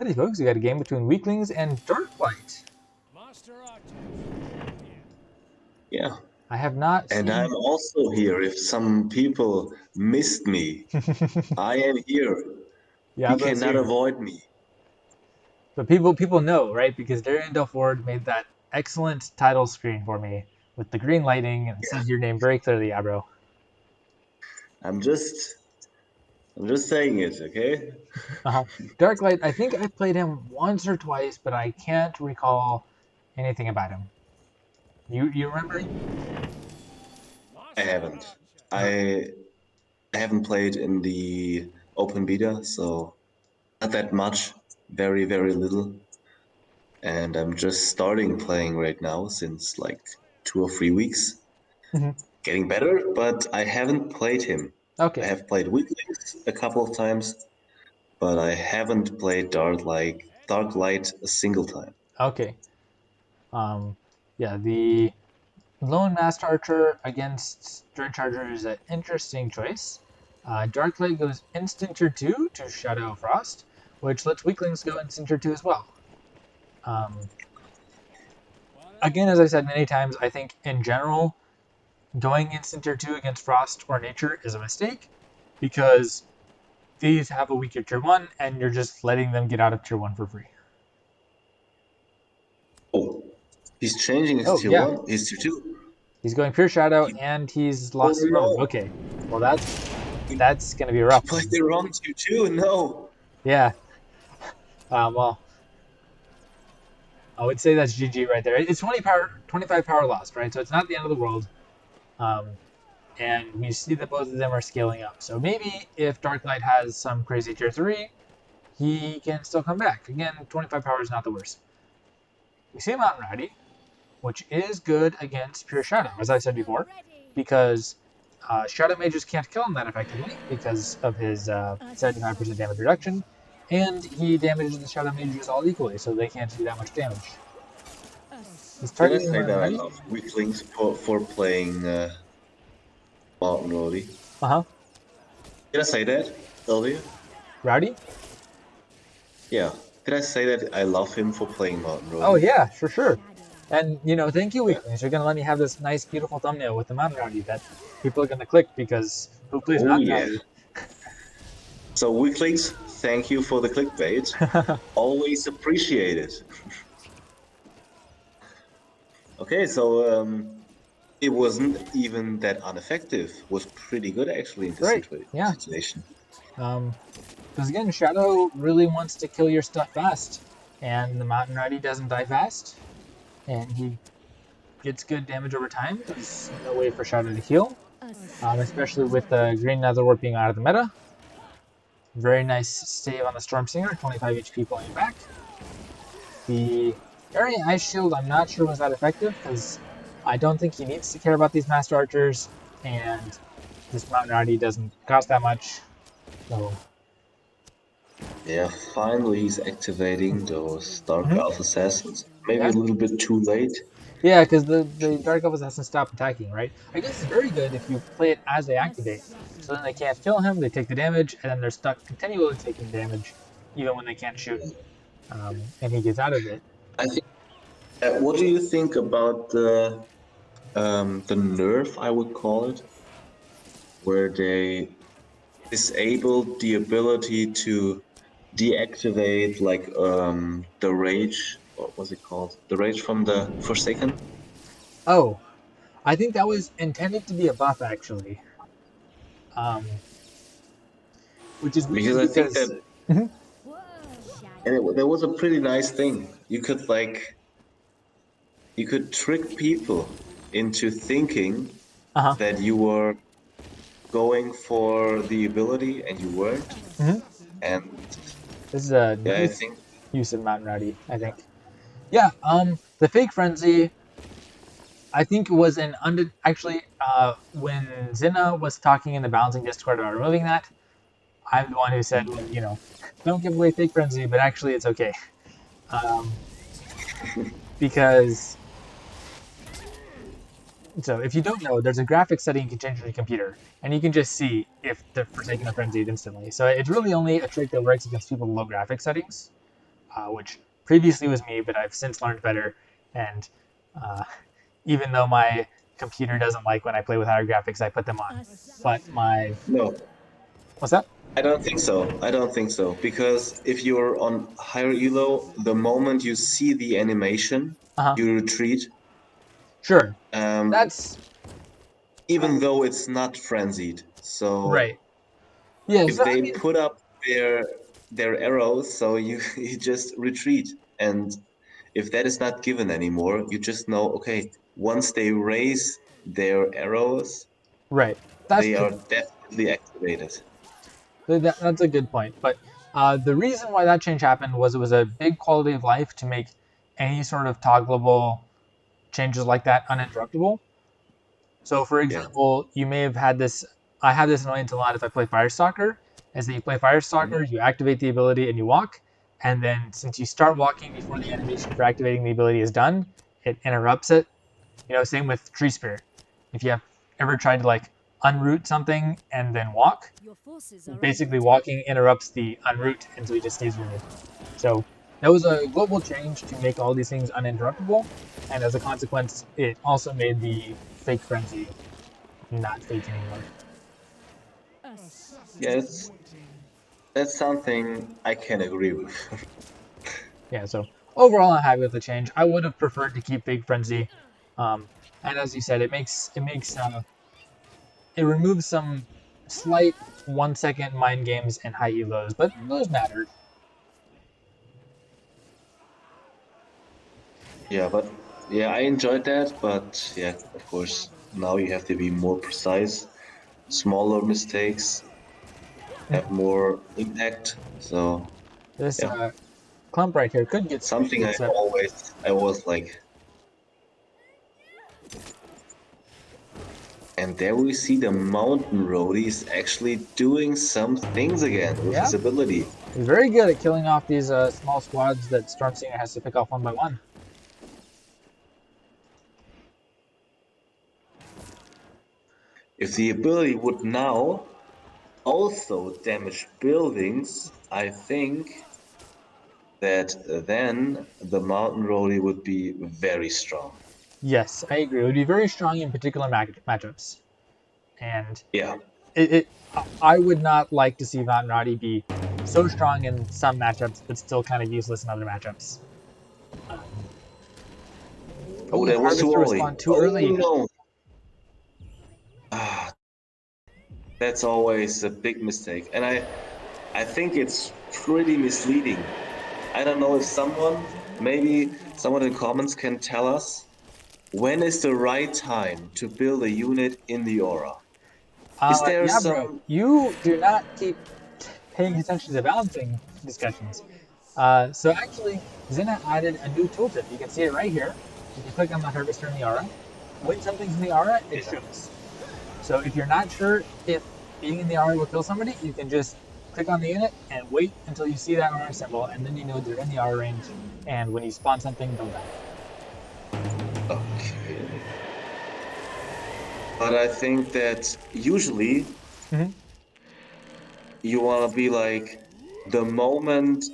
Hey folks, we got a game between Weaklings and Darklight. Yeah. I have not And seen... I'm also here. If some people missed me, I am here. You YaBro's cannot here. avoid me. But people know, right? Because BattleForge made that excellent title screen for me with the green lighting and it Yeah. says your name very clearly, YaBro. I'm just saying it, okay? Darklight, I think I played him once or twice, but I can't recall anything about him. You remember him? I haven't. Uh, I haven't played in the open beta, so not that much. Very, very little. And I'm just starting playing right now since like 2 or 3 weeks. mhm. Getting better, but I haven't played him. I Okay. have played Weaklings a couple of times, but I haven't played Darklight a single time. Okay. Yeah, the Lone Master Archer against Dread Charger is an interesting choice. Darklight goes instant tier 2 to Shadow Frost, which lets Weaklings go instant tier 2 as well. Um, again, as I said many times, I think in general, going instant tier 2 against Frost or Nature is a mistake because these have a weaker tier 1 and you're just letting them get out of tier 1 for free. Oh, he's changing his Oh, tier yeah. 1, his tier 2. He's going Pure Shadow He, and he's oh lost his robe. no, Okay. Well, he, that's going to be a he rough played one. the wrong tier 2. No. Yeah. Well, I would say that's GG right there. It's 25 power lost, right? So it's not the end of the world. Um, and we see that both of them are scaling up. So maybe if Darklight has some crazy tier 3, he can still come back. Again, 25 power is not the worst. We see him out in Rowdy, which is good against Pure Shadow, as I said before, because Shadow Mages can't kill him that effectively because of his 75% damage reduction, and he damages the Shadow Mages all equally, so they can't do that much damage. He's Did I targeting him say on that I Rowdy. love Weaklings for playing Mountain Rowdy? Uh-huh. Did I say that earlier? Rowdy? Yeah. Did I say that I love him for playing Mountain Oh, Rowdy? yeah, for sure. And, thank you, Yeah. Weaklings. You're going to let me have this nice, beautiful thumbnail with the Mountain Rowdy that people are going to click because who plays Oh Mountain yeah. Rowdy? So Weaklings, thank you for the clickbait. Always appreciated. Okay, so it wasn't even that ineffective. Was pretty good actually in this Right, yeah. situation. Because again, Shadow really wants to kill your stuff fast, and the Mountain Rowdy doesn't die fast, and he gets good damage over time. There's no way for Shadow to heal, especially with the Green Netherwart being out of the meta. Very nice save on the Storm Singer, 25 HP pulling back. The Area Ice Shield, I'm not sure was that effective because I don't think he needs to care about these Master Archers, and this Mountain Rowdy doesn't cost that much. So, Yeah, finally he's activating those Dark mhm, Elf Assassins. Maybe yeah, a little bit too late. yeah, because the Dark Elf Assassins stop attacking, right? I guess it's very good if you play it as they activate, so then they can't kill him, they take the damage, and then they're stuck continually taking damage, even when they can't shoot, and he gets out of it. I think. What do you think about the nerf, I would call it, where they disabled the ability to deactivate like the rage? What was it called? The rage from the Forsaken. Oh, I think that was intended to be a buff, actually, um, which is Because weird I think because... that Mhm. that was a pretty nice thing. You could trick people into thinking Uh-huh. that you were going for the ability and you weren't. Mm-hmm. And This is a yeah, I nice think use of Mountain Rowdy, I think. Yeah, the fake frenzy, I think was an under actually when Zinna was talking in the balancing Discord about removing that, I'm the one who said, well, don't give away fake frenzy, but actually it's okay. Um, because so if you don't know, there's a graphics setting you can change on your computer, and you can just see if the Forsaken are frenzied instantly. So it's really only a trick that works against people with low graphics settings. which previously was me, but I've since learned better. And even though my computer doesn't like when I play with higher graphics, I put them on. But my No, what's that? I don't think so. I don't think so. Because if you're on higher elo, the moment you see the animation, Uh huh. you retreat. Sure. Um, That's even though it's not frenzied. right. So Yeah. if So I they mean, put up their arrows, so you you just retreat. And if that is not given anymore, you just know, okay, once they raise their arrows, right. That's they true. are definitely activated. That's a good point. But the reason why that change happened was it was a big quality of life to make any sort of toggleable changes like that uninterruptible. So, for Yeah. example, you may have had this. I have this annoyance a lot if I play Firestalker. Is that you play Firestalker, you activate the ability and you walk, and then since you start walking before the animation for activating the ability is done, it interrupts it. Same with Tree Spirit. If you have ever tried to like unroot something and then walk, basically walking interrupts the unroot and so he just stays rooted. So that was a global change to make all these things uninterruptible, and as a consequence, it also made the fake frenzy not fake anymore. Yes, that's something I can agree with. Yeah, so overall, I'm happy with the change. I would have preferred to keep fake frenzy, um, and as you said, it removes some slight 1 second mind games and high elos, but those mattered. Yeah, but yeah, I enjoyed that. But yeah, of course, now you have to be more precise. Smaller mistakes have more impact. So This yeah, clump right here could get something squishy, except I always like. And there we see the mountain roadie is actually doing some things again with yeah, his ability. he's very good at killing off these small squads that Stormsinger has to pick off one by one. If the ability would now also damage buildings, I think that then the mountain roadie would be very strong. Yes, I agree. It would be very strong in particular matchups, and Yeah. it I would not like to see Von Roddy be so strong in some matchups, but still kind of useless in other matchups. Um, Oh, oh, that was too Harvester early. respawned too Oh early. no. Ah, that's always a big mistake. And I think it's pretty misleading. I don't know if maybe someone in the comments can tell us when is the right time to build a unit in the aura? Is there Yeah, bro, some... you do not keep paying attention to balancing discussions. So actually, Zena added a new tooltip. You can see it right here. If you click on the harvester in the aura, when something's in the aura, it Yeah. shows. So if you're not sure if being in the aura will kill somebody, you can just click on the unit and wait until you see that aura symbol, and then you know they're in the aura range. And when you spawn something, they'll die. Okay. But I think that usually Mm-hmm. you want to be like, the moment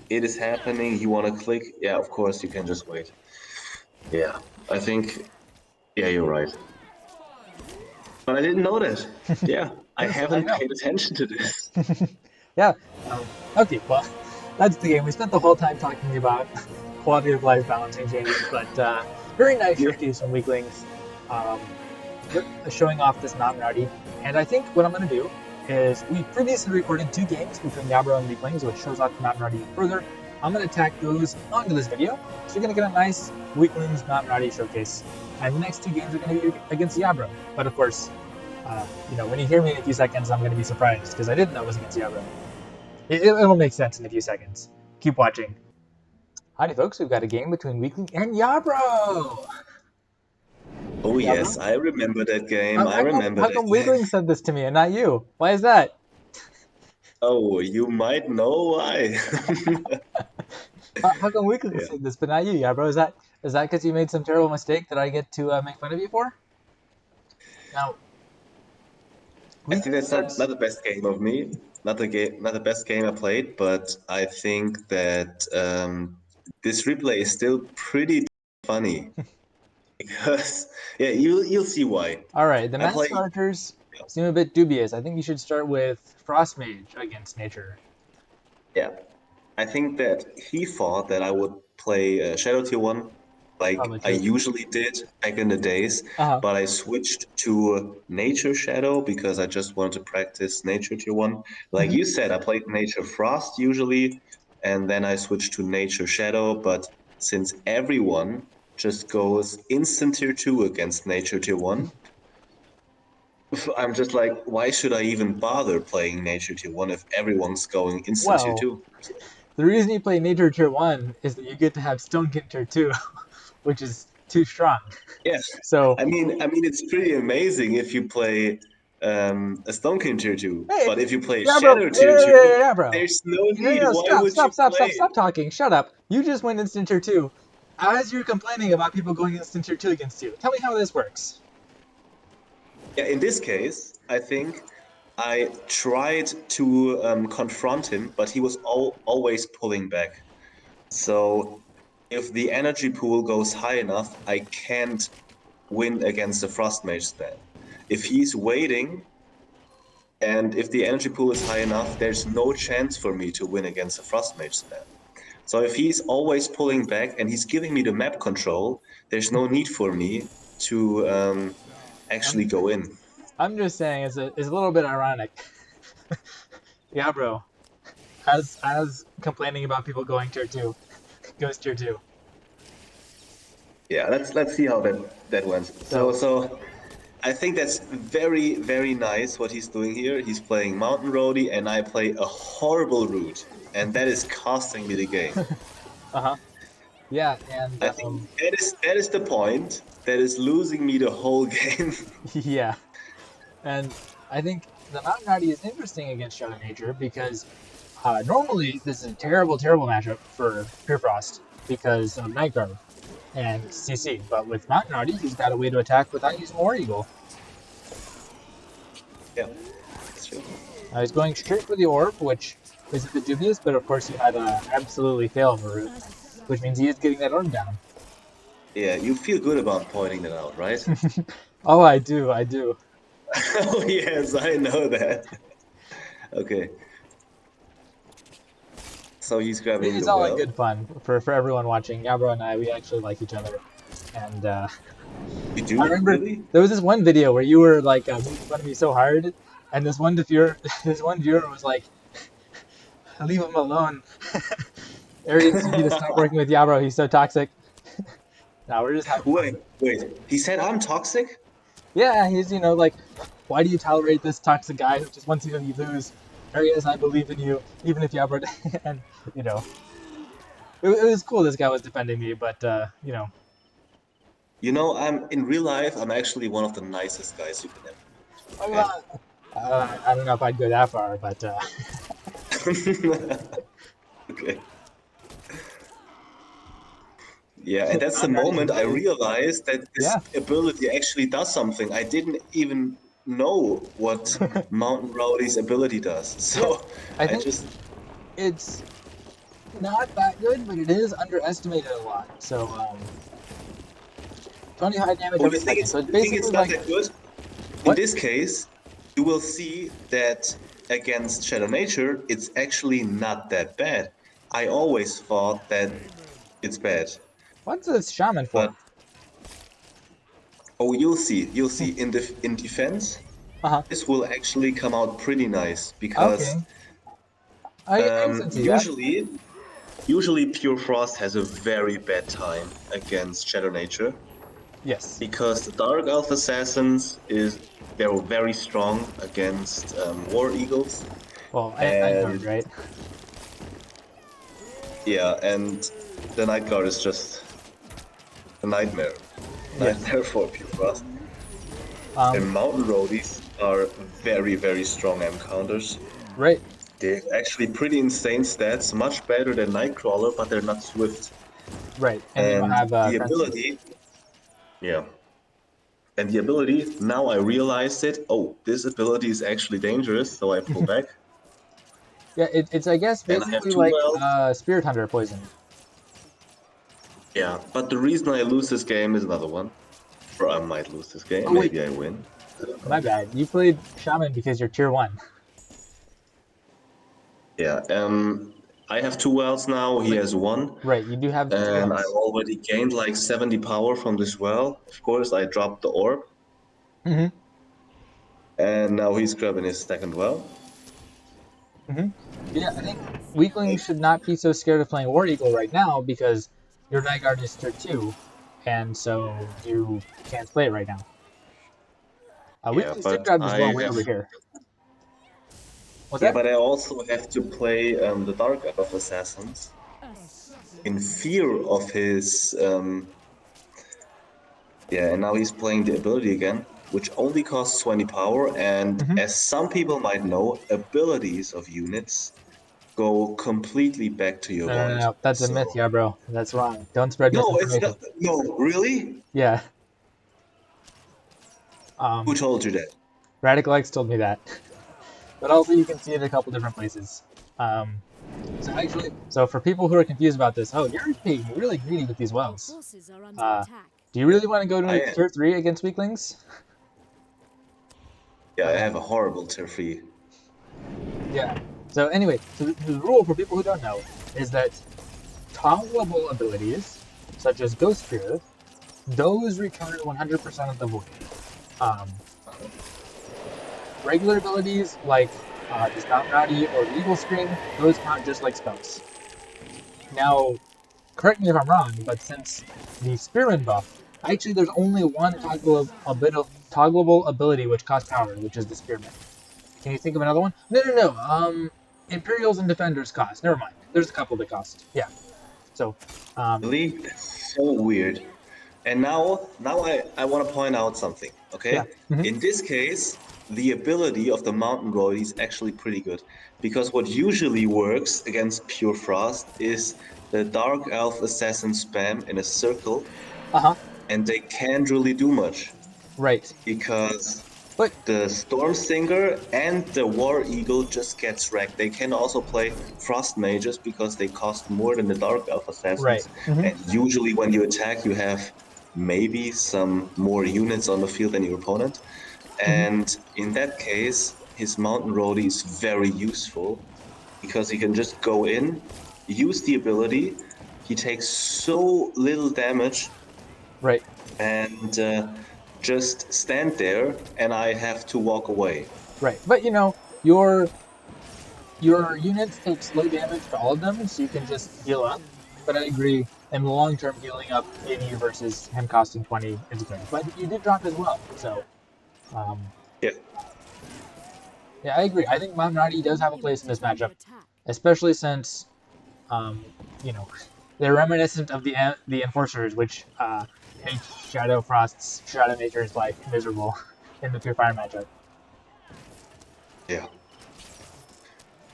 it is happening, you want to click. Yeah, of course, you can just wait. Yeah, I think, yeah, you're right. But I didn't know that. Yeah, I Yes, I haven't know. paid attention to this. Yeah. Okay. Well, that's the game. We spent the whole time talking about quality of life balancing changes, but very nice Yeah. reviews from Weaklings, um, showing off this Mountain Rowdy. And I think what I'm going to do is we previously recorded 2 games between YaBro and Weaklings, which shows off the Mountain Rowdy even further. I'm going to tack those onto this video, so you're going to get a nice Weaklings Mountain Rowdy showcase. And the next 2 games are going to be against YaBro. But of course, when you hear me in a few seconds, I'm going to be surprised because I didn't know it was against YaBro. It'll make sense in a few seconds. Keep watching. Howdy, folks. We've got a game between Weakling and YaBro. Oh, YaBro? yes, I remember that game. How, I how come, remember how that come game. Weakling said this to me and not you? Why is that? Oh, you might know why. How come Weakling Yeah. said this but not you, YaBro? Is that because you made some terrible mistake that I get to make fun of you for? Now, I think Weakling that's says, not the best game of me. not the best game I played, but I think that this replay is still pretty funny because yeah, you'll see why. All right, the I mass play starters seem a bit dubious. I think you should start with Frost Mage against Nature. yeah. I think that he thought that I would play Shadow Tier 1 like Probably I true. usually did back in the days, Uh-huh. but I switched to Nature Shadow because I just wanted to practice Nature Tier 1. Like Mhm. you said, I played Nature Frost usually, and then I switched to Nature Shadow, but since everyone just goes instant Tier 2 against Nature Tier 1, I'm just like, why should I even bother playing Nature Tier 1 if everyone's going instant Tier Well, 2? the reason you play Nature Tier 1 is that you get to have Stonekin Tier 2, which is too strong. Yes, So, it's pretty amazing if you play a Stone King tier two, hey, but if you play yeah, bro. Shadow Yeah, tier yeah, two, yeah, yeah, bro. there's no No, no, need. no, Why stop, would you stop, stop, play stop, it? stop talking. Shut up. You just went Instant Tier 2 as you're complaining about people going Instant Tier 2 against you. Tell me how this works. Yeah, in this case, I think I tried to confront him, but he was always pulling back. So if the energy pool goes high enough, I can't win against the Frost Mage spam. If he's waiting, and if the energy pool is high enough, there's no chance for me to win against a Frost Mage spam. So if he's always pulling back and he's giving me the map control, there's no need for me to actually I'm, go in. I'm just saying it's a little bit ironic. Yeah, bro. As complaining about people going Tier 2, goes Tier 2. Yeah, let's see how that went. So So, so I think that's very nice what he's doing here. He's playing Mountain Roadie and I play a horrible route, and that is costing me the game. uh-huh. Yeah, and I think that is the point that is losing me the whole game. yeah. And I think the Mountain Rowdy is interesting against Shadow Nature because normally this is a terrible, terrible matchup for Pure Frost because of Night Guard and CC. But with Mountain Rowdy, he's got a way to attack without using War Eagle. Yeah, that's true. He's going straight for the orb, which is a bit dubious, but of course you had a absolutely fail of a route, which means he is getting that orb down. Yeah, you feel good about pointing that out, right? Oh, I do, I do. Oh yes, I know that. Okay, so he's grabbing It's the all in well. good fun for everyone watching. YaBro and I, we actually like each other. And You I do remember really? there was this one video where you were like making fun of me so hard, and this one viewer, this one viewer was like, "Leave him alone, Eirias. You need to stop working with YaBro. He's so toxic." Now we're just having Wait, fun. wait. He said I'm toxic? Yeah, he's like, why do you tolerate this toxic guy who just wants to see you lose? Eirias, I believe in you, even if YaBro, and you know, it was cool. This guy was defending me, but You know, I'm in real life. I'm actually one of the nicest guys you can well, ever I don't know if I'd go that far, but meet. Okay. Okay. Yeah, and that's the Mountain Rowdy is moment I really, realized that this yeah. ability actually does something. I didn't even know what Mountain Rowdy's ability does. Yeah, So I I think just it's not that good, but it is underestimated a lot. So 20 high damage Oh, every second. So it's you think it's basically not like that good? In what? this case, you will see that against Shadow Nature, it's actually not that bad. I always thought that it's bad, What's this shaman but for? oh, you'll see. In defense, Uh huh. this will actually come out pretty nice because Okay, I can see that. usually Pure Frost has a very bad time against Shadow Nature Yes. because the Dark Elf Assassins is they're very strong against War Eagles. Well, and Night Guard, And right? yeah, and the Night Guard is just a nightmare. Yes. Nightmare for Pure Frost. And Um. Mountain Roadies are very strong M counters. Right. They're actually pretty insane stats, much better than Nightcrawler, but they're not swift. Right. And they don't And have the fences. ability, yeah. And the ability, now I realized it. Oh, this ability is actually dangerous, so I pull back. Yeah, it's I guess and I have basically 2 like wells. Spirit Hunter poison. Yeah, but the reason I lose this game is another one. Or I might lose this game. Oh wait, Maybe I win. I don't my know. bad. You played Shaman because you're tier 1. Yeah. I have 2 wells now. He Right, has 1. right. You do have 2 And I've wells. already gained like 70 power from this well. Of course, I dropped the orb. Hmm. And now he's grabbing his second well. Hmm. Yeah, I think Weaklings should not be so scared of playing War Eagle right now because your Night Guard is tier 2, and so you can't play it right now. Yeah, Weaklings did but grab this well I way have. over here. What's Yeah, that? but I also have to play the Dark Elf Assassins in fear of his. Yeah, and now he's playing the ability again, which only costs 20 power. And Hmm. as some people might know, abilities of units go completely back to your No, no, no, vault. no. That's a myth, So yeah, bro. That's wrong. Don't spread no, it's misinformation. not. No, really? Yeah. Who Um, told you that? Radicalites told me that. But also you can see it a couple different places. Um, so actually, so for people who are confused about this, oh, you're being really greedy with these Your wells. forces are under Uh, attack. do you really want to go I to am. tier 3 against weaklings? Yeah, I Uh, have a horrible tier 3. yeah. So anyway, so the rule for people who don't know is that toggleable abilities, such as Ghost Fear, those return 100% of the void. Um, Regular abilities like Dismount Rowdy or the Eagle Scream, those count just like spells. Now, correct me if I'm wrong, but since the Spearman buff, actually there's only one toggleable ability which costs power, which is the Spearman. Can you think of another one? No, no, no. Imperials and Defenders cost. Never mind. There's a couple that cost. Yeah. So, Really? That's so weird. And now I want to point out something, yeah. okay? Hmm. In this case, the ability of the Mountain Road is actually pretty good. Because what usually works against Pure Frost is the Dark Elf Assassin spam in a circle, Uh huh. and they can't really do much. Right. Because But the Storm Singer and the War Eagle just gets wrecked. They can also play Frost Mages because they cost more than the Dark Elf right. Assassins. Hmm. And usually, when you attack, you have maybe some more units on the field than your opponent. Hmm. And in that case, his Mountain Roadie is very useful because he can just go in, use the ability. He takes so little damage Right. and just stand there, and I have to walk away. Right. But you know, your units take slow damage to all of them, so you can just heal up. But I agree, in the long term, healing up 80 versus him costing 20 is good. But you did drop as well, so um, Yeah, yeah, I agree. I think Mount Rowdy does have a place in Monument this is under matchup, attack. especially since you know they're reminiscent of the Enforcers, which make Shadow Frost's Shadow Nature's life miserable in the Pure Fire matchup. yeah,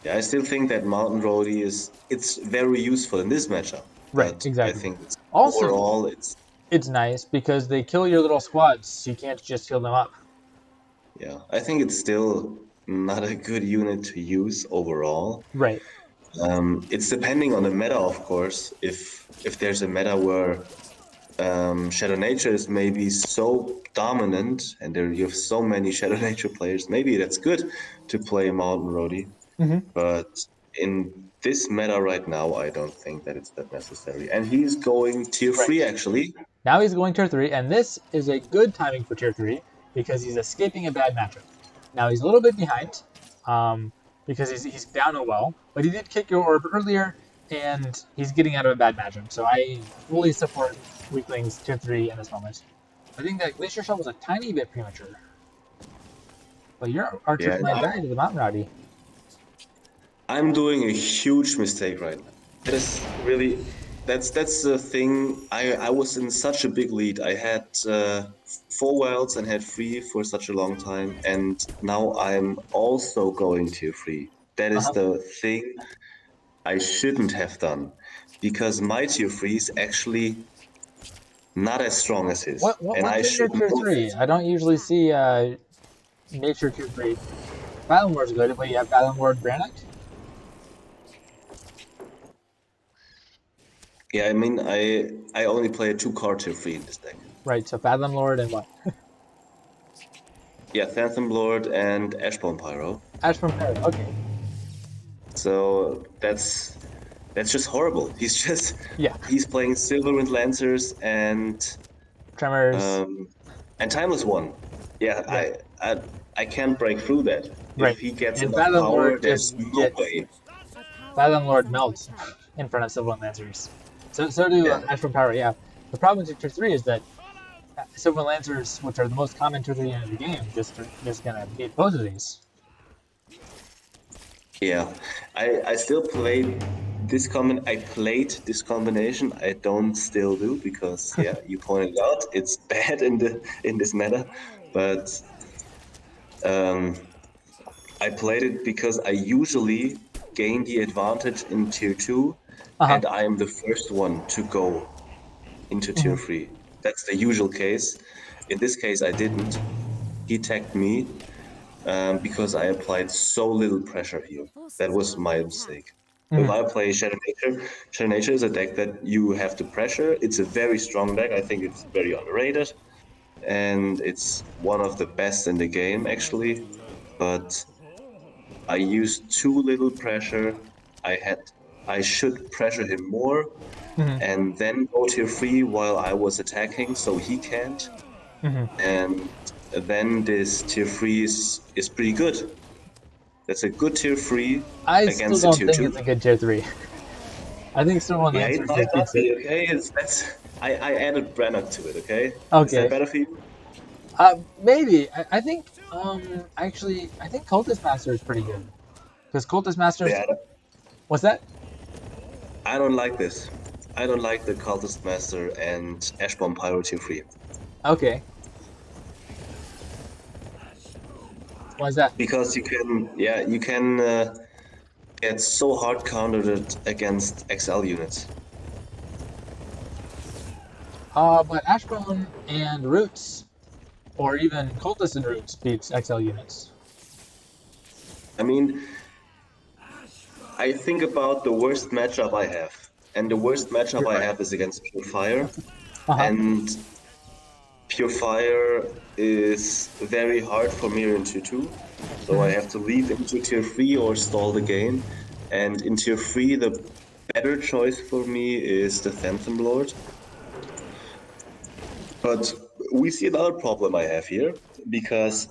yeah. I still think that Mountain Roadie is it's very useful in this matchup, Right, but I exactly. think it's Also, overall it's it's nice because they kill your little squads, so you can't just heal them up. yeah. I think it's still not a good unit to use overall. Right. It's depending on the meta, of course. If there's a meta where Shadow Nature is maybe so dominant, and there you have so many Shadow Nature players, maybe that's good to play Mountain Roadie. Hmm. But in this meta right now, I don't think that it's that necessary. And he's going tier Right. 3 actually. Now he's going tier 3, and this is a good timing for tier 3 because he's escaping a bad matchup. Now he's a little bit behind because he's down a well, but he did kick your orb earlier, and he's getting out of a bad matchup. So I fully support Weaklings tier 3 in this moment. I think that Glacier Shell was a tiny bit premature, but your Yeah, archers might die to the Mountain Rowdy. I'm doing a huge mistake right now. That is really that's the thing. I was in such a big lead. I had 4 wells and had 3 for such a long time, and now I'm also going tier 3. That is Uh-huh. the thing I shouldn't have done, because my tier 3 is actually not as strong as his, and I What's in your should tier know three? that. I don't usually see nature tier three. Battle Lord's good, but you have Battle Lord Granite. Yeah, I mean, I only play a 2-card tier 3 in this deck. Right, so Fathom Lord and what? Yeah, Phantom Lord and Ashbone Pyro. Ash from Perry, okay. So that's just horrible. Yeah, He's playing Silverwind Lancers Tremors, um Timeless One. Yeah, yeah, I can't break through that. If right. he gets And enough Fathom power, Lord there's just no gets way. Fathom Lord melts in front of Sylvan Lancers. So do Yeah, Ash from Power, yeah. The problem with tier 3 is that Sylvan Lancers, which are the most common tier 3 in the game, just gonna beat both of these. yeah. I still played I played this combination. I don't still do because yeah, you pointed out it's bad in this meta, but um, I played it because I usually gain the advantage in tier 2 Uh-huh. and I am the first one to go into tier Mhm. 3. That's the usual case. In this case, I didn't. He tagged me because I applied so little pressure here. That was my mistake. If Mhm. I play Shadow Nature is a deck that you have to pressure. It's a very strong deck. I think it's very underrated. And it's one of the best in the game, actually. But I used too little pressure. I had I should pressure him more Mhm. and then go tier 3 while I was attacking so he can't. Mhm. And then this tier 3 is pretty good. That's a good tier 3 I still against the don't tier think 2. it's a good tier 3. I think Sylvan Yeah, it Lancers might just not beats it. be okay. I added Brannock to it, okay? Is that Okay. better for you? Maybe. I think actually I think Cultist Master is pretty good. Because Cultist Masters Yeah, what's that? I don't like this. I don't like the Cultist Master and Ashbomb Pyro tier 3. Okay. Why is that? Because you can get so hard countered against XL units. But Ashbone and Roots, or even Cultist and Roots beats XL units. I mean, I think about the worst matchup I have. And the worst matchup Pure I Fire. have is against Pure Fire. Uh-huh. And Pure Fire is very hard for me in tier 2. So I Mhm. have to leave into tier 3 or stall the game. And in tier 3, the better choice for me is the Phantom Lord. But we see another problem I have here because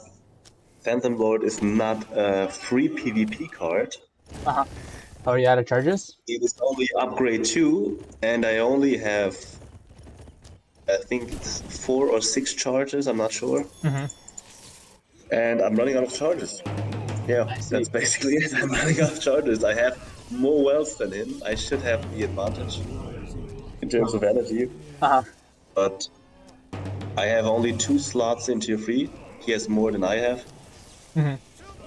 Phantom Lord is not a free PvP card. Uh-huh. Oh, are you out of charges? It is only upgrade 2, and I only have, I think it's 4 or 6 charges, I'm not sure. Mm-hmm. And I'm running out of charges. Yeah, I that's see. basically it. I'm running out of charges. I have more wealth than him. I should have the advantage in terms of energy, Uh-huh. but I have only 2 slots in tier 3. He has more than I have, Mm-hmm.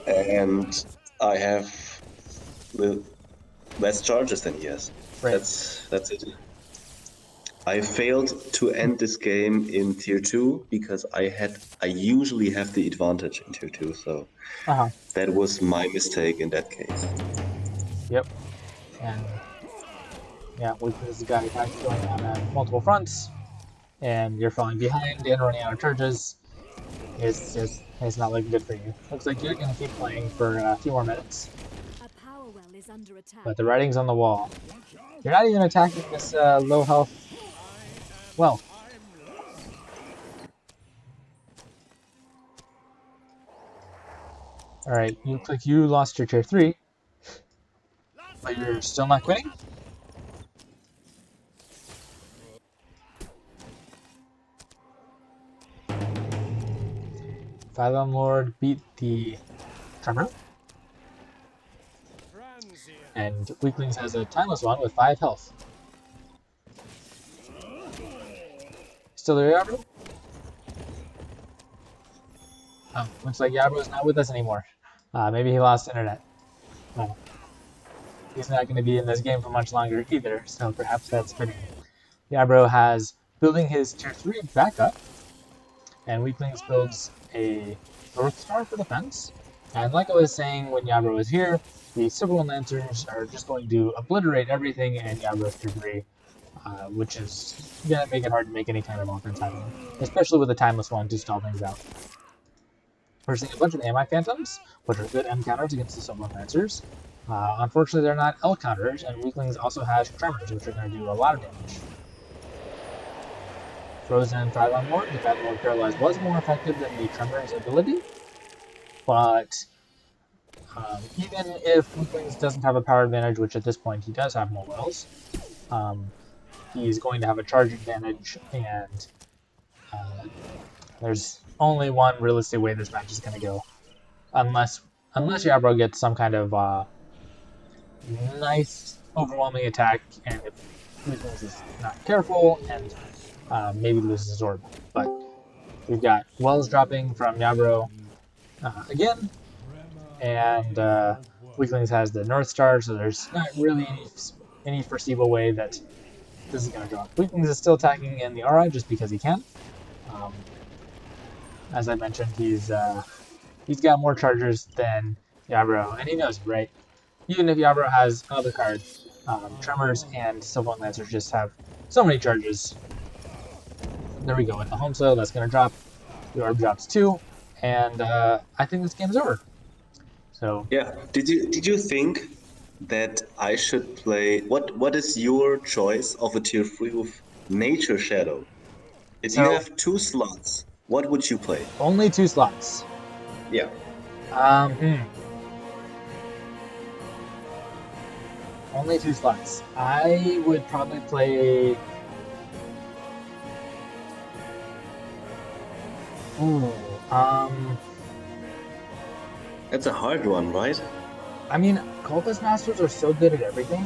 and I have less charges than he has. Right. That's it. I failed to end this game in tier 2 because I usually have the advantage in tier 2, so Uh-huh. that was my mistake in that case. Yep. And yeah, this is a guy attacks going on multiple fronts, and you're falling behind and running out of charges. It's not looking good for you. Looks like you're gonna keep playing for a few more minutes. A power well is under attack. But the writing's on the wall. You're not even attacking this low health well. Alright, you lost your tier 3, but you're still not quitting? Fathom Lord beat the Tremor, and Weaklings has a Timeless one with 5 health. Still there, YaBro? Oh, looks like YaBro's not with us anymore. Maybe he lost internet. Oh, he's not going to be in this game for much longer either, so perhaps that's fitting. YaBro has building his tier 3 back up, and Weaklings builds a North Star for defense. And like I was saying when YaBro was here, the Silverwind Lancers are just going to obliterate everything in YaBro's tier 3. which is going to make it hard to make any kind of offense happen, especially with a Timeless one to stall things out. We're seeing a bunch of AMI Phantoms, which are good M counters against the Sylvan Lancers. Unfortunately, they're not L counters, and Weaklings also has Tremors, which are going to do a lot of damage. Frozen Thylon Lord, the Phantom Lord Paralyzed was more effective than the Tremors ability, but even if Weaklings doesn't have a power advantage, which at this point he does have more wells, he's going to have a charge advantage, and there's only one realistic way this match is going to go, unless YaBro gets some kind of nice overwhelming attack, and if Weaklings is not careful and maybe loses his orb. But we've got wells dropping from YaBro again, and Weaklings has the North Star, so there's not really any foreseeable way that this is going to drop. Weaklings is still attacking in the aura just because he can. As I mentioned, he's got more chargers than YaBro, and he knows it, right? Even if YaBro has another card, Tremors and Sylvan Lancers just have so many charges. There we go with the home soil. That's going to drop. The orb drops too, and I think this game's over. So Yeah. Did you think that I should play? What is your choice of a tier 3 with Nature Shadow? If you so have 2 slots, what would you play? only 2 slots. Yeah. Um, Only 2 slots. I would probably play. Ooh, That's a hard one, right? I mean, Cultist Masters are so good at everything.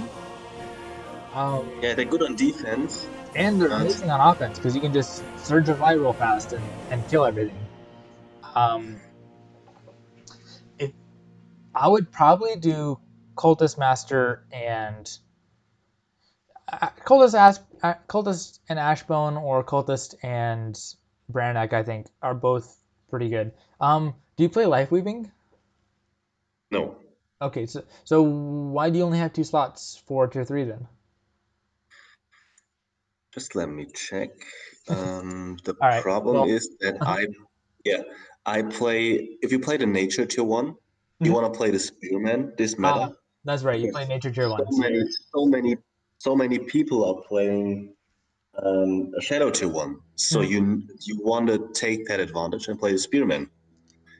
Yeah, they're good on defense. And they're But amazing on offense because you can just surge of light real fast and kill everything. Um, if I would probably do Cultist Master and Cultist and Ashbone, or Cultist and Brannak, I think are both pretty good. Do you play Life Weaving? no. Okay, so why do you only have 2 slots for tier 3 then? Just let me check. The All right. problem Well, is that I play. If you play the Nature tier 1, you mhm. want to play the Spearman this meta. That's right. You play Because Nature tier so 1, so many, you're so many, so many people are playing a Shadow tier 1. So mhm. you want to take that advantage and play the Spearman.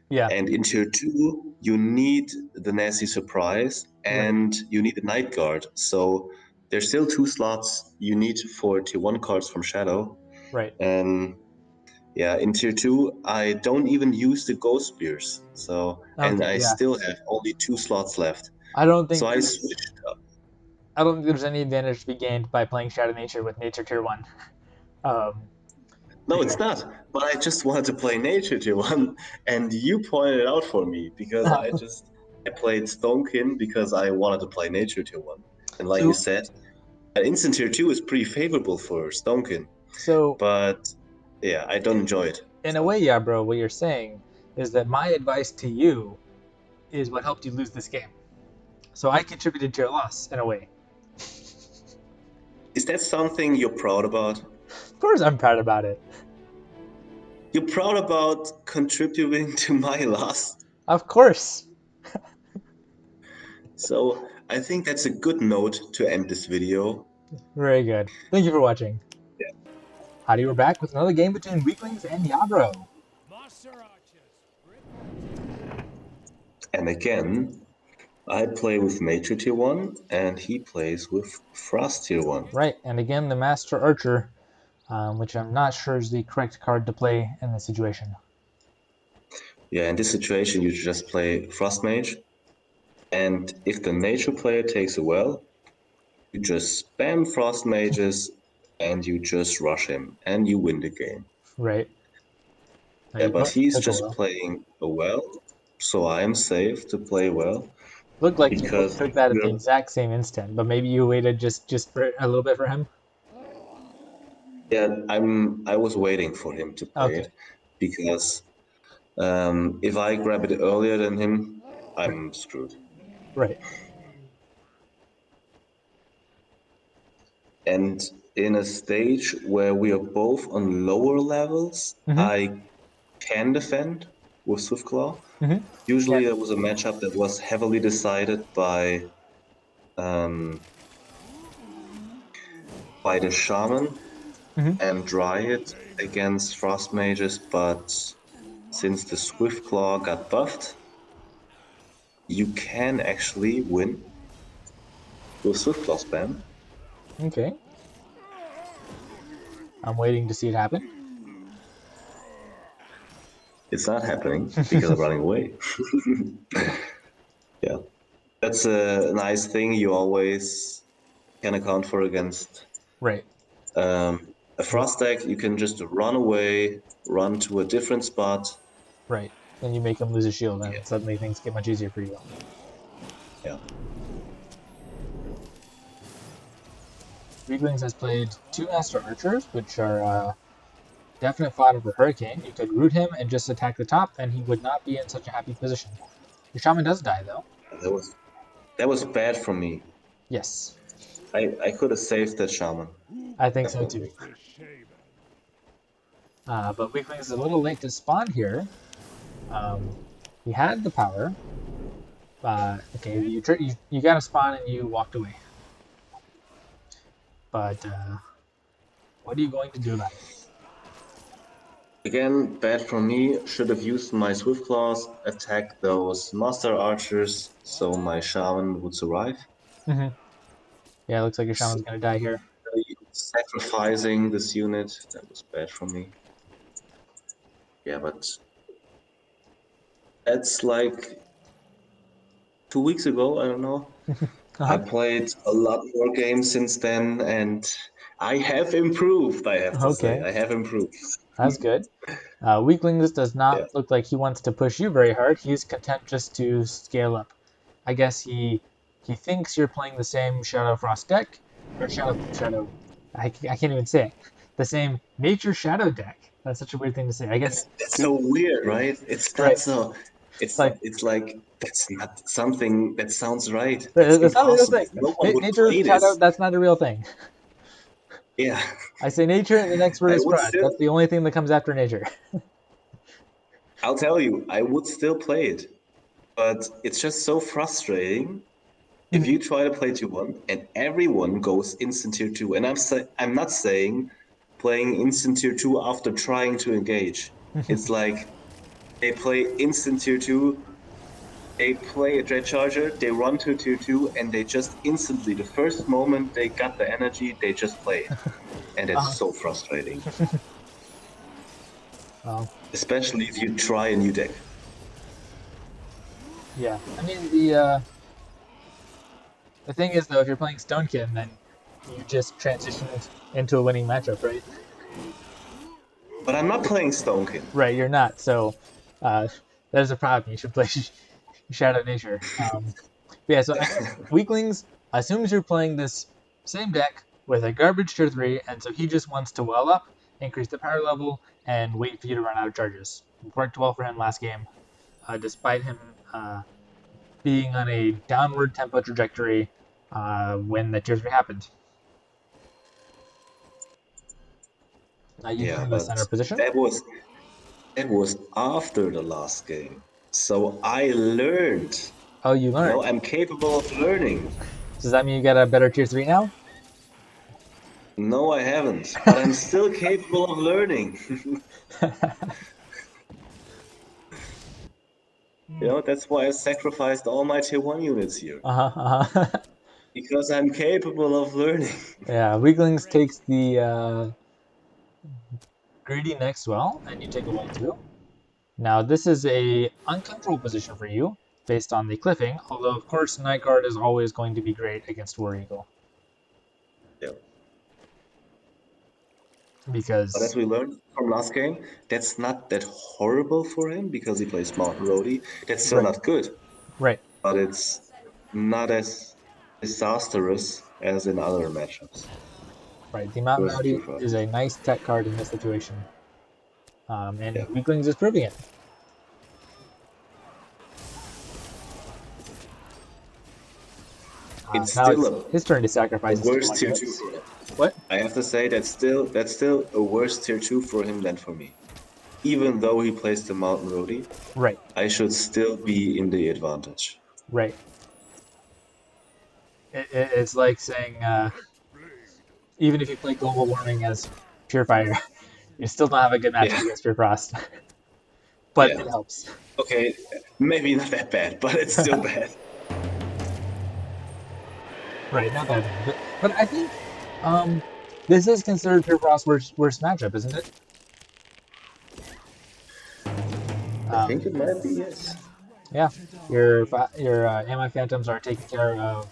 Yeah, And in tier 2, you need the Nasty Surprise right, and you need a Night Guard. So there's still 2 slots you need for tier 1 cards from Shadow. right. And yeah, in tier 2, I don't even use the Ghost Spears. So, and Okay, I yeah. still have only 2 slots left. I don't So think there's any advantage to be gained by playing Shadow Nature with Nature tier 1. Um, No, it's there. not. But I just wanted to play Nature tier 1, and you pointed it out for me because I played Stonekin because I wanted to play Nature tier 1. And like you so said, Instant tier 2 is pretty favorable for Stonekin, so but yeah, I don't enjoy it. in a So way, yeah, bro, what you're saying is that my advice to you is what helped you lose this game. So I contributed to your loss in a way. is that something you're proud about? Of course, I'm proud about it. You're proud about contributing to my loss? Of course. So I think that's a good note to end this video. Very good. Thank you for watching. Howdy, we're back with another game between Weaklings and YaBro. And again, I play with Nature tier 1 and he plays with Frost tier 1. Right, and again, the Master Archer, which I'm not sure is the correct card to play in this situation. Yeah, in this situation you just play Frost Mage, and if the Nature player takes a well, you just spam Frost Mages and you just rush him and you win the game. Right. Now Yeah, you but don't he's take a just well. playing a well, so I am safe to play well Looked like you both because took that at the we're exact same instant, but maybe you waited just for a little bit for him. yeah, I was waiting for him to play Okay. it because if I grab it earlier than him, Right. I'm screwed. Right. And in a stage where we are both on lower levels, I can defend with Swiftclaw. Yeah. Usually there was a matchup that was heavily decided um, by the Shaman and Dryad against Frost Mages, but since the Swiftclaw got buffed, you can actually win with Swiftclaw spam. Okay. I'm waiting to see it happen. It's not happening because I'm running away. Yeah, that's a nice thing you always can account for against Right. a Frost deck. You can just run away, run to a different spot. Right. Then you make him lose a shield, Yeah, and suddenly things get much easier for you. yeah. Weaklings has played 2 Master Archers, which are definite fodder for Hurricane. You could root him and just attack the top, and he would not be in such a happy position. Your Shaman does die, though. That was bad for me. Yes. I could have saved that Shaman. I think so, too. Definitely. But Weaklings is a little late to spawn here. He had the power. Okay, you got to spawn and you walked away. But what are you going to do about it? Again, bad for me. Should have used my Swift Claws, attack those Master Archers so my Shaman would survive. Yeah, it looks like your Shaman's going to die here. Sacrificing this unit, that was bad for me. Yeah, but that's like 2 weeks ago, I don't know. I played a lot more games since then, and I have improved, I have to say. Okay, I have improved. that's good. Weaklings does Yeah. not look like he wants to push you very hard. He's content just to scale up. I guess he thinks you're playing the same Shadow Frost deck, or Shadow. I can't even say it. The same Nature Shadow deck. That's such a weird thing to say. I guess. That's so weird, right? It's not Right. so. It's like It's like that's not something that sounds right. That's that's not a real impossible. thing. No one would Nature play Shadow. this. That's not a real thing. Yeah, I say nature, and the next word I is would frost. still. That's the only thing that comes after nature. I'll tell you, I would still play it, but it's just so frustrating if you try to play tier one and everyone goes instant tier two. And I'm not saying playing instant tier two after trying to engage. It's like they play instant tier two. They play a Dread Charger, they run to tier 2, and they just instantly, the first moment they got the energy, they just play it. And Uh, it's so frustrating. well, Especially if you try a new deck. yeah. I mean the thing is though, if you're playing Stonekin, then you just transitioned into a winning matchup, right? But I'm not playing Stonekin. Right, you're not. So uh, there's a problem. You should play Shadow Nature. Yeah. So Weaklings assumes you're playing this same deck with a garbage tier 3, and so he just wants to well up, increase the power level, and wait for you to run out of charges. It worked well for him last game, despite him being on a downward tempo trajectory when the tier 3 happened. You Yeah, drew the but center position. that was that was after the last game. So I learned. Oh, you You know, learned. I'm capable of learning. Does that mean you got a better tier 3 now? No, I haven't. But I'm still capable of learning. You know, that's why I sacrificed all my tier 1 units here. Uh-huh. Because I'm capable of learning. Yeah, Weaklings takes the greedy next well, and you take away 2. Now, this is a uncontrolled position for you, based on the cliffing, although, of course, Night Guard is always going to be great against War Eagle. Yeah. But as Because, we learned from last game, that's not that horrible for him because he plays Mountain Rowdy. That's still right, not good, right, but it's not as disastrous as in other matchups right. The Mountain versus True Rowdy Frost. is a nice tech card in this situation, Yeah. and Weaklings is proving it. it's Now still it's his turn to a sacrifice his worse one tier 2 units. for him. What? I have to say that's still a worse tier 2 for him than for me. Even though he plays the Mountain Rowdy, Right, I should still be in the advantage. right. It's like saying, even if you play global warming as Purifier, you still don't have a good matchup Yeah, against Pure Frost. But yeah. it helps. Okay, maybe not that bad, but it's still bad. Right, not that bad. But I think this is considered Pure Frost's worst matchup, isn't it? I think Um, it might be, yes. yeah, your Ami Phantoms are taking care of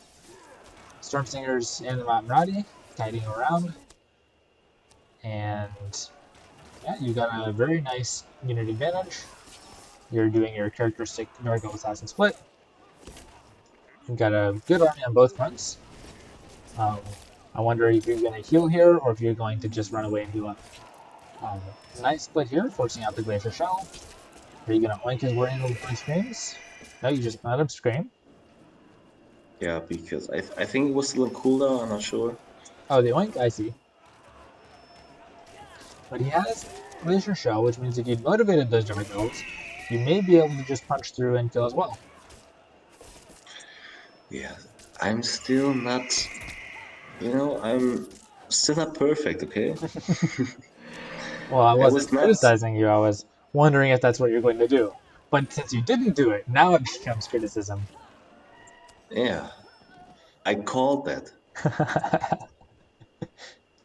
Storm Stingers and the Mountain Rowdy, guiding around, and yeah, you got a very nice unit advantage. You're doing your characteristic Dark Elf Assassin split. You've got a good army on both fronts. Um, I wonder if you're going to heal here or if you're going to just run away and heal up. Nice split here, forcing out the Glacier Shell. Are you going to oink his warrior before he screams? No, you just let him scream. Yeah, because I think it was still on cooldown, I'm not sure. Oh, the oink? I see. But he has Glacier Shell, which means if you'd motivated those Dark Elves, you may be able to just punch through and kill as well. Yeah, I'm still not, I'm still not perfect, okay? Well, I I was wasn't not, criticizing you, I was wondering if that's what you're going to do. But since you didn't do it, now it becomes criticism. yeah, I called that.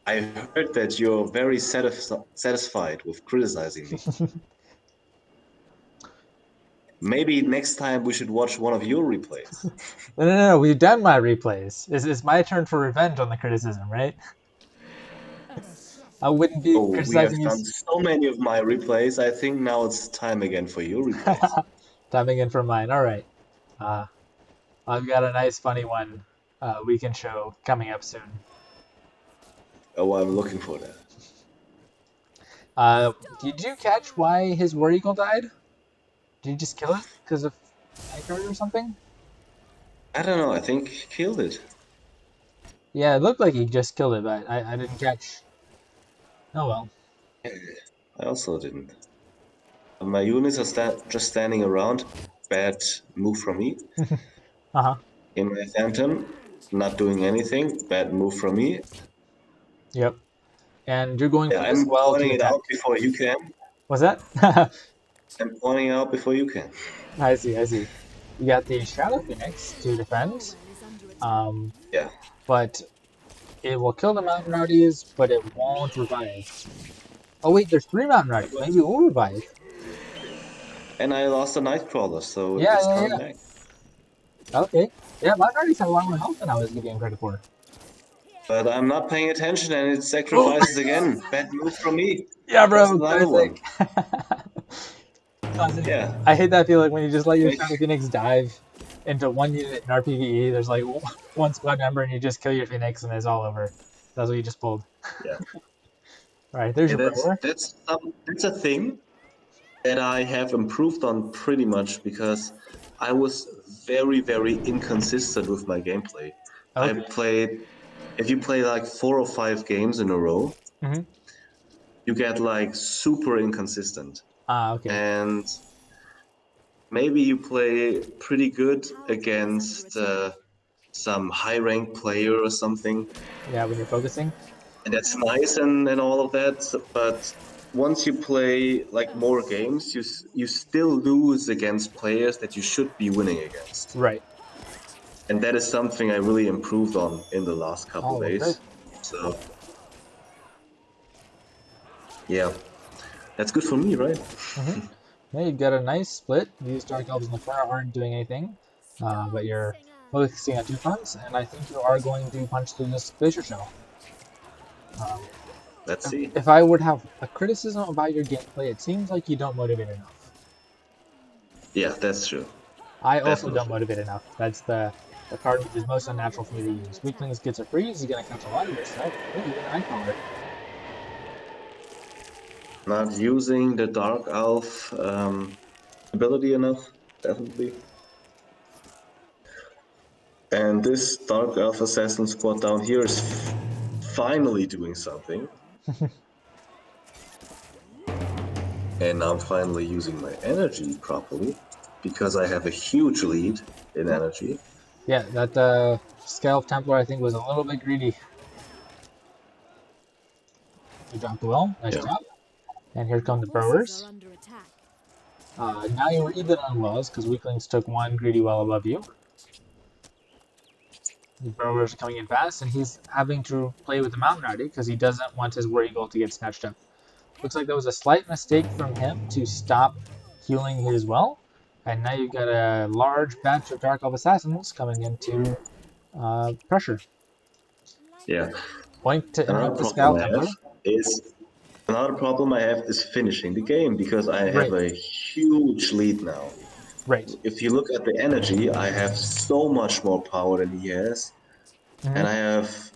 I heard that you're very satisfied with criticizing me. Maybe next time we should watch one of your replays. No, we've done my replays. It's my turn for revenge on the criticism, right? I wouldn't be Oh, we have criticizing you. done so many of my replays. I think now it's time again for your replays. Timing in for mine. All right. Uh, I've got a nice, funny one we can show coming up soon. Oh, I'm looking for that. Did you catch why his War Eagle died? Did you just kill it because of Night Guard or something? I don't know. I think he killed it. Yeah, it looked like he just killed it, but I didn't catch. Oh well. I also didn't. My units are just standing around. Bad move from me. Uh huh. In my Phantom, not doing anything. Bad move from me. Yep. And you're going Yeah, for this I'm well to pointing it attack. out before you can. Was that? I'm pointing out before you can. I see. I see. You got the Shadow Phoenix to defend, um, Yeah. but it will kill the Mountain Rowdies, but it won't revive. Oh wait, there's three Mountain Rowdies. Maybe it will revive. And I lost a Nightcrawler, so Yeah, it's yeah, coming yeah. back. Okay. Yeah, Mountain Rowdies have a lot more health than I was giving him credit for. But I'm not paying attention and it Oh, sacrifices again. Bad move from me. yeah, Lost bro. another one. Classic. Classic. Yeah. I hate that feeling when you just let your Make, Shadow Phoenix dive into one unit in RPVE. There's like one squad member, and you just kill your Phoenix, and it's all over. That's what you just pulled. yeah. All right, there's And your brawler. that's a thing that I have improved on pretty much because I was very inconsistent with my gameplay. I Okay. played if you play like 4 or 5 games in a row, Mm-hmm. you get like super inconsistent. Ah, okay. And maybe you play pretty good Tower tower is under against attack. some high ranked player or something, Yeah, when you're focusing. and that's nice and all of that. But once you play like more games, you still lose against players that you should be winning against, Right. and that is something I really improved on in the last couple Oh, well, great. days. So yeah, that's good for me, right? Mm-hmm. Yeah, you've got a nice split. These Dark Elves in the corner aren't doing anything, but you're focusing on two fronts, and I think you are going to punch through this Glacier Shell. Um, Let's see. if I would have a criticism about your gameplay, it seems like you don't motivate enough. Yeah, that's true. I also don't Definitely. motivate enough. That's the card which is most unnatural for me to use. Weaklings gets a freeze, he's going to catch a lot of your stuff. Oh, even Nightcrawler. Not using the Dark Elf ability enough, definitely. And this Dark Elf Assassin squad down here is finally doing something. And I'm finally using my energy properly because I have a huge lead in energy. Yeah, that Scalp Templar I think was a little bit greedy. You dropped the well, nice job. And here come the Brewers. Now you're even on wells because Weaklings took one greedy well above you. The Brewers are coming in fast, and he's having to play with the Mountain Rowdy because he doesn't want his War Eagle to get snatched up. Looks like that was a slight mistake from him to stop healing his well. And now you've got a large batch of Dark Elf Assassins coming into pressure. Yeah. Point to Another interrupt the problem Scout I Templar. have is finishing the game because I have Right. a huge lead now. Right. If you look at the energy, I have so much more power than he has, and I have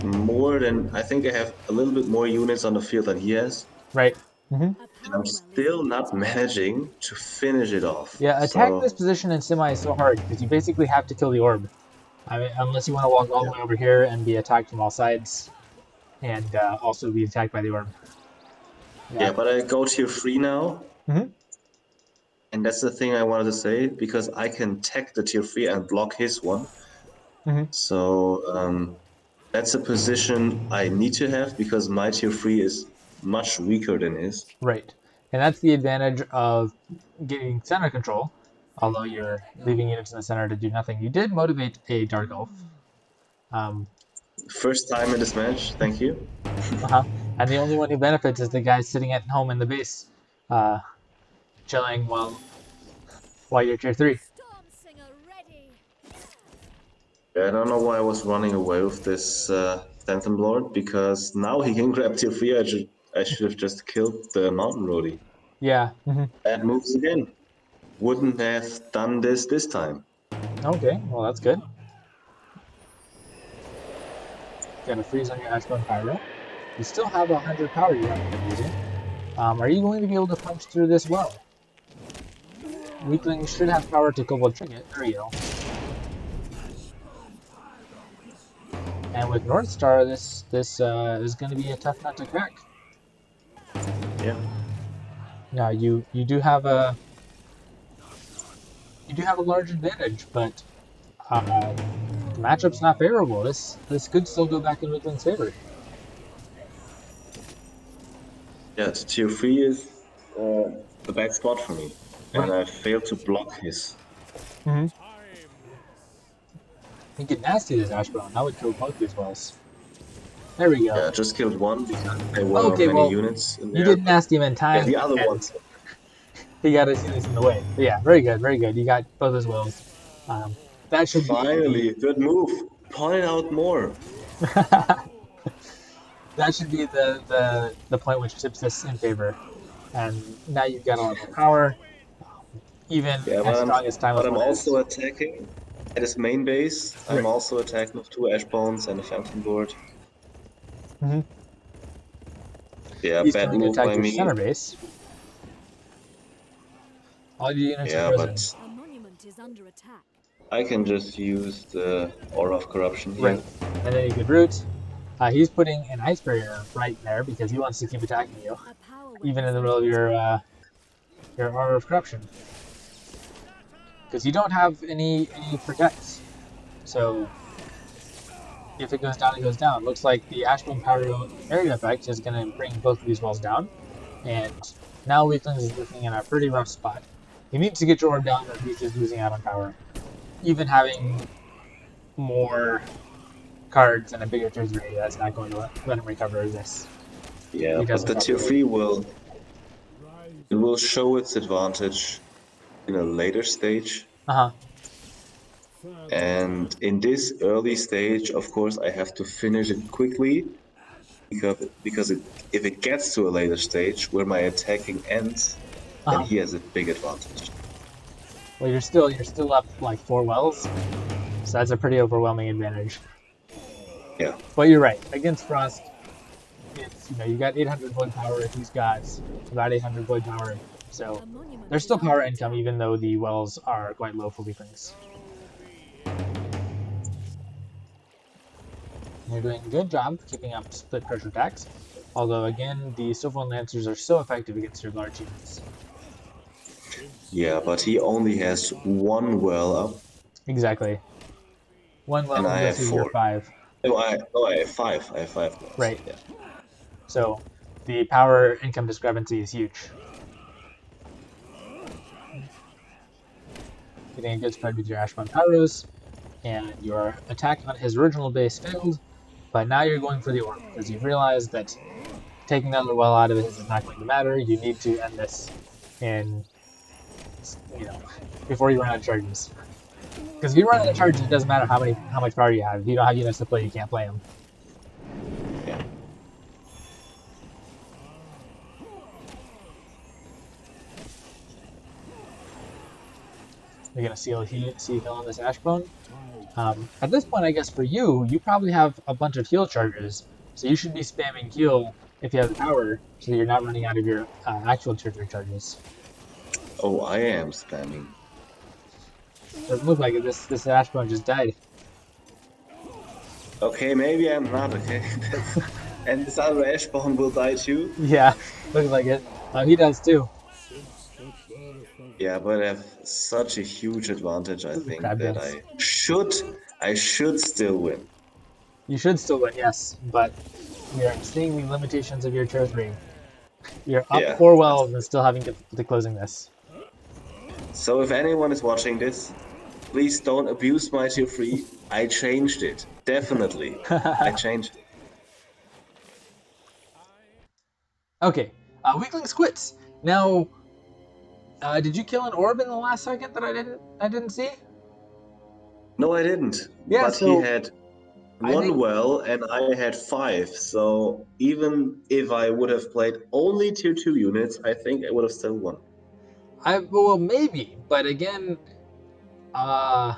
I think I have a little bit more units on the field than he has, Right. and I'm still not managing to finish it off. Yeah, attacking this So, position in Simai is so hard because you basically have to kill the orb. I mean, unless you want to walk all the way over here and be attacked from all sides, and also be attacked by the orb. yeah, but I go tier 3 now, Mm-hmm. and that's the thing I wanted to say, because I can tech the tier 3 and block his one. Mm-hmm. So, that's a position I need to have because my tier 3 is much weaker than his. Right. And that's the advantage of getting center control, although you're leaving units in the center to do nothing. You did motivate a Dark Elf. First time in this match, thank you. And the only one who benefits is the guy sitting at home in the base, chilling while you're tier 3. I don't know why I was running away with this Phantom Lord, because now he can grab tier 3. I should have just killed the Mountain Roadie. Yeah. Bad moves again. Wouldn't have done this time. Okay, well that's good. Got a freeze on your Ashbone Pyro. You still have 100 power you haven't been using. Are you going to be able to punch through this well? Weaklings should have power to Kobold Trinket. There you go. And with North Star, this is going to be a tough nut to crack. Yeah. Now you do have a large advantage, but the matchup's not favorable. This could still go back in Weakling's favor. Yeah, the tier 3 is the bad spot for me. Right. And I failed to block his. You get nasty this Ashbone. That would kill both these wells. There we go. Yeah, I just killed one because there were Okay, many well, units in there. you didn't nasty him in time. Yeah, the other and one. He got his units in the way. But yeah, very good, very good. You got both his wells. That should Finally, good move. Point out more. that should be the point which tips this in favor. And now you've got a lot more power. Even as strong as Timeless but I'm One also is. attacking at his main base. I'm Right. also attacking with 2 Ashbones and a Phantom Lord. Yeah, He's bad going to move attack by your me. center base. All your units Yeah, are but frozen. I can just use the Aura of Corruption here. Right. And then you could root. He's putting an ice barrier right there because he wants to keep attacking you, even in the middle of your Aura of Corruption. Because you don't have any protects. So if it goes down, it goes down. Looks like the Ashbone Pyro area effect is going to bring both of these walls down. And now Weaklings is looking in a pretty rough spot. He needs to get your orb down, or he's just losing out on power. Even having more cards and a bigger tier 3, that's not going to let him recover this. Yeah, but the tier 3 will show its advantage in a later stage. And in this early stage, of course, I have to finish it quickly because if it gets to a later stage where my attacking ends, then he has a big advantage. Well, you're still up like 4 wells, so that's a pretty overwhelming advantage. Yeah. But you're right. Against Frost, it's you got 800 void power. He's got about 800 void power. So there's still power income, even though the wells are quite low for Weaklings. You're doing a good job keeping up split pressure attacks. Although, again, the Sylvan Lancers are so effective against your large units. Yeah, but he only has one well up, Exactly. One and well I have versus your 4. 5. No, I have 5. I have 5 wells. Right. Yeah. So the power income discrepancy is huge. Getting a good spread with your Ashbound Pyros, and your attack on his original base failed, but now you're going for the orb because you've realized that taking another well out of it is not going to matter. You need to end this in, before you run out of charges. Because if you run out of charges, it doesn't matter how much power you have. If you don't have units to play, you can't play them. Yeah. You're gonna see heal on this Ashbone. At this point, I guess for you, you probably have a bunch of heal charges, so you should be spamming heal if you have the power, so that you're not running out of your actual tier 3 charges. Oh, I am spamming. Doesn't look like it. This Ashbone just died. Okay, maybe I'm not, okay? And this other Ashbound will die too? Yeah, looks like it. He does too. Yeah, but I have such a huge advantage, I This is a think, crab that dance. I should still win. You should still win, yes, but we are seeing the limitations of your tier 3. You're up Yeah. 4 wells and still having difficulty closing this. So if anyone is watching this, please don't abuse my tier 3. I changed it. Definitely. I changed it. Okay, Weaklings quits. Now, did you kill an orb in the last second that I didn't see? No, I didn't. Yeah, But he so had I one think well and I had 5. So even if I would have played only tier 2 units, I think I would have still won. well maybe, but again, uh,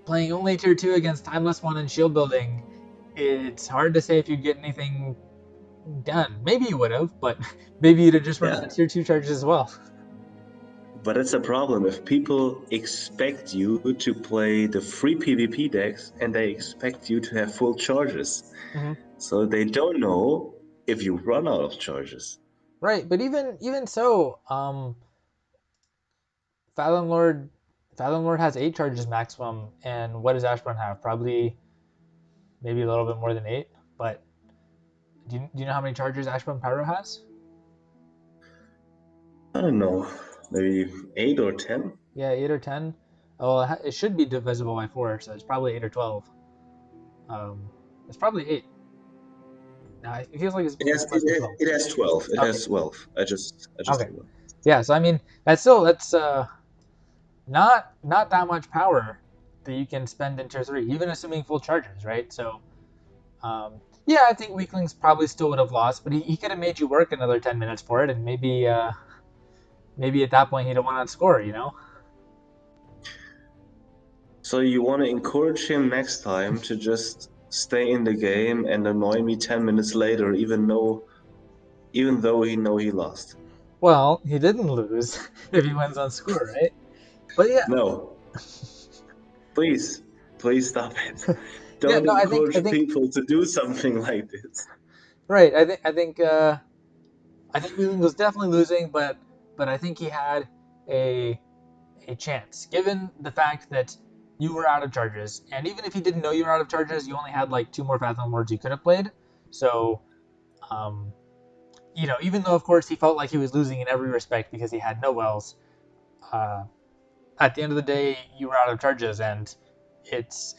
playing only tier 2 against Timeless 1 and shield building, it's hard to say if you'd get anything done. Maybe you would have, but maybe you'd have just run out Yeah. of tier 2 charges as well. But it's a problem if people expect you to play the free PvP decks and they expect you to have full charges. Mm-hmm. So they don't know if you run out of charges. Right, but even so, Fathom Lord, Fathom Lord has 8 charges maximum, and what does Ashburn have? Probably maybe a little bit more than 8. But do you know how many charges Ashburn Pyro has? I don't know, maybe 8 or 10? Yeah, 8 or 10. Oh, well, it should be divisible by 4, so it's probably 8 or 12. It's probably 8. Now it feels like It it has, must be 12. it has 12. It Okay, has 12. I just okay. did one. Yeah, so I mean that's not that much power that you can spend in tier 3, even assuming full charges, right? So yeah, I think Weaklings probably still would have lost, but he could have made you work another 10 minutes for it, and maybe at that point he'd have won on score, you know? So you want to encourage him next time to just stay in the game and annoy me 10 minutes later, even though he lost. Well, he didn't lose if he wins on score, right? But yeah, No, please stop it. yeah, Don't no, I encourage think people to do something like this. right. I think Wheeling was definitely losing, but I think he had a chance given the fact that you were out of charges, and even if he didn't know you were out of charges, you only had like 2 more Fathom Lords you could have played. So, um, even though of course he felt like he was losing in every respect because he had no wells, uh, at the end of the day you were out of charges, and it's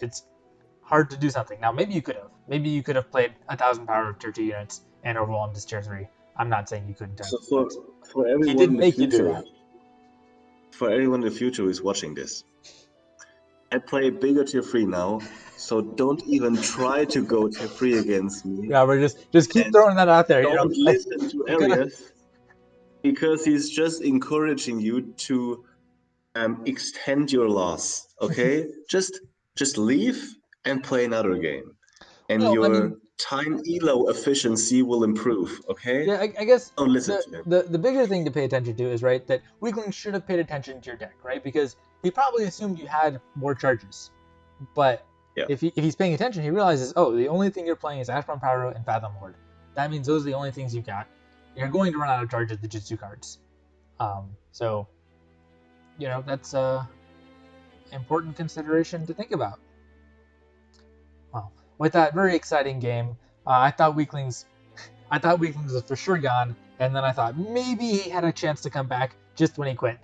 hard to do something. Now maybe you could have. Maybe you could have played 1,000 power tier 2 units and overwhelmed his tier 3. I'm not saying you couldn't have, So but for he everyone in didn't the make you do future, that. who's watching this, I play bigger tier 3 now, so don't even try to go tier 3 against me. Yeah, we're just keep And throwing that out there. don't listen to You gotta. Eirias because he's just encouraging you to extend your loss. Okay, just leave and play another game, and Well, I your mean, time elo efficiency will improve. Okay, yeah, I guess don't listen the, to him. the bigger thing to pay attention to is right that Weakling should have paid attention to your deck, right? Because he probably assumed you had more charges, but Yeah. If he's paying attention, he realizes, oh, the only thing you're playing is Ashbound Pyro and Fathom Lord. That means those are the only things you got. You're going to run out of charge of the Jitsu cards. So, that's a important consideration to think about. Well, with that very exciting game, I thought Weaklings was for sure gone, and then I thought maybe he had a chance to come back just when he quit.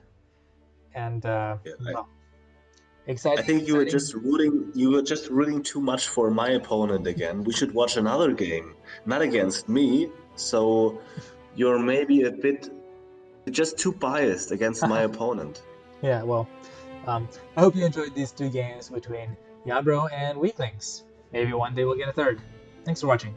And well, I think you were exciting. just rooting too much for my opponent again. We should watch another game, not against me. So you're maybe a bit just too biased against my opponent. Yeah, well, I hope you enjoyed these 2 games between YaBro and Weaklings. Maybe one day we'll get a third. Thanks for watching.